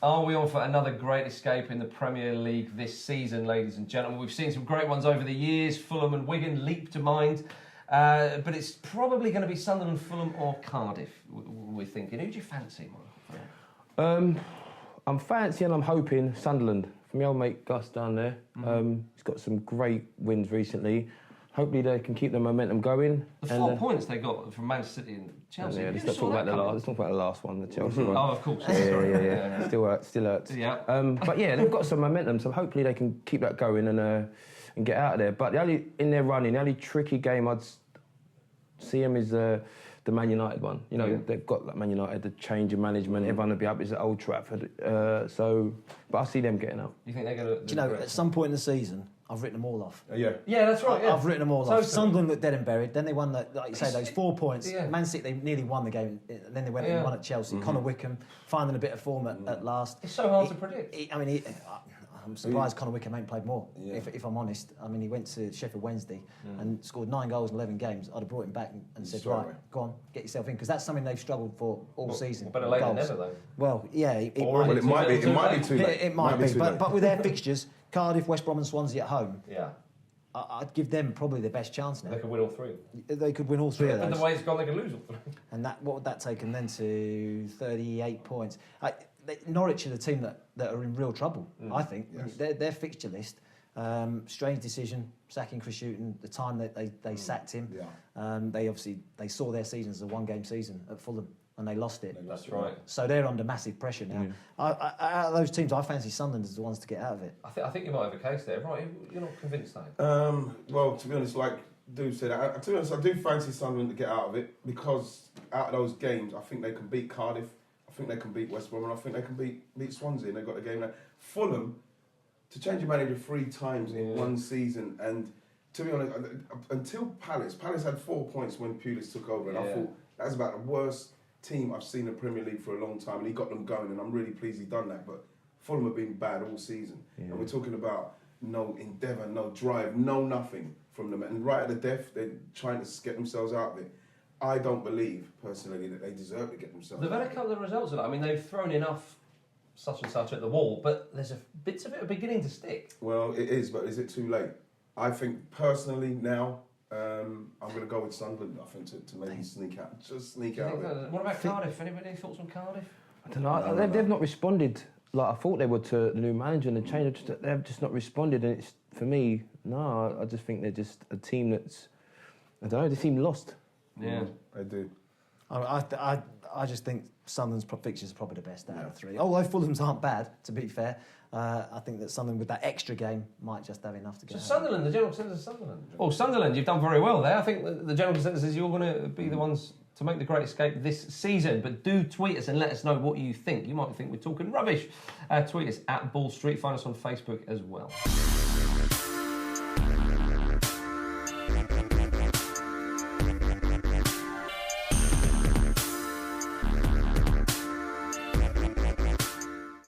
Are we on for another great escape in the Premier League this season, ladies and gentlemen? We've seen some great ones over the years. Fulham and Wigan leap to mind. But it's probably going to be Sunderland, Fulham or Cardiff, we're thinking. Who do you fancy, Michael? I'm fancying, I'm hoping Sunderland. For my old mate Gus down there. He's got some great wins recently. Hopefully they can keep the momentum going. The 4 points they got from Manchester City and Chelsea. Yeah, let's not talk about the last one, the Chelsea one. Oh, of course. Yeah. Still hurts. Yeah. But yeah, they've got some momentum, so hopefully they can keep that going and get out of there. But the only tricky game I'd see them is the Man United one. You know, they've got like Man United, the change of management, everyone will be up. It's at Old Trafford. But I see them getting up. You think they're going to... Do you know, at some point in the season, I've written them all off. Yeah, that's right. Yeah. I've written them all off. Sunderland looked dead and buried. Then they won, like you say, those 4 points. Yeah. Man City, they nearly won the game. Then they went and won at Chelsea. Connor Wickham finding a bit of form at last. It's so hard to predict. I'm surprised Connor Wickham ain't played more, if I'm honest. I mean, he went to Sheffield Wednesday and scored 9 goals in 11 games. I'd have brought him back and said, right, go on, get yourself in. Because that's something they've struggled for all season. Better late than never, though. Well, yeah. It might be too late. It might be. But with their fixtures, Cardiff, West Brom and Swansea at home, I'd give them probably the best chance now. They could win all 3. They could win all 3 of those. But the way it's gone, they could lose all 3. And what would that take them then to 38 points? Norwich are the team that are in real trouble, I think. Yes. Their fixture list, strange decision, sacking Chris Hughton, the time that they sacked him. Yeah. They saw their season as a one-game season at Fulham, and they lost it. That's right. So they're under massive pressure now. Out of those teams, I fancy Sunderland as the ones to get out of it. I think you might have a case there, right? You're not convinced, though? Well, to be honest, like Dube said, to be honest, I do fancy Sunderland to get out of it because out of those games, I think they can beat Cardiff. I think they can beat West Brom, and I think they can beat Swansea, and they've got the game now. Fulham, to change your manager 3 times in one season, and to be honest, until Palace had 4 points when Pulis took over, and I thought that's about the worst team I've seen in the Premier League for a long time, and he got them going, and I'm really pleased he done that. But Fulham have been bad all season, and we're talking about no endeavour, no drive, no nothing from them, and right at the death, they're trying to get themselves out of it. I don't believe, personally, that they deserve to get themselves. They've had a couple of results of that. I mean, they've thrown enough such and such at the wall, but there's bits of it are beginning to stick. Well, it is, but is it too late? I think, personally, now, I'm going to go with Sunderland, I think, to maybe sneak out. Just sneak out. What about Cardiff? Anybody thoughts on Cardiff? I don't know. They've not responded like I thought they would to the new manager and the change. They've just not responded, and it's, for me, no, I just think they're just a team that's, I don't know, they seem lost. Yeah, I do. I just think Sunderland's fixtures are probably the best out of 3. Although Fulham's aren't bad, to be fair. I think that Sunderland with that extra game might just have enough to get. So Sunderland, the general consensus is Sunderland. Oh, Sunderland, you've done very well there. I think the general consensus is you're going to be the ones to make the great escape this season. But do tweet us and let us know what you think. You might think we're talking rubbish. Tweet us at Ball Street. Find us on Facebook as well.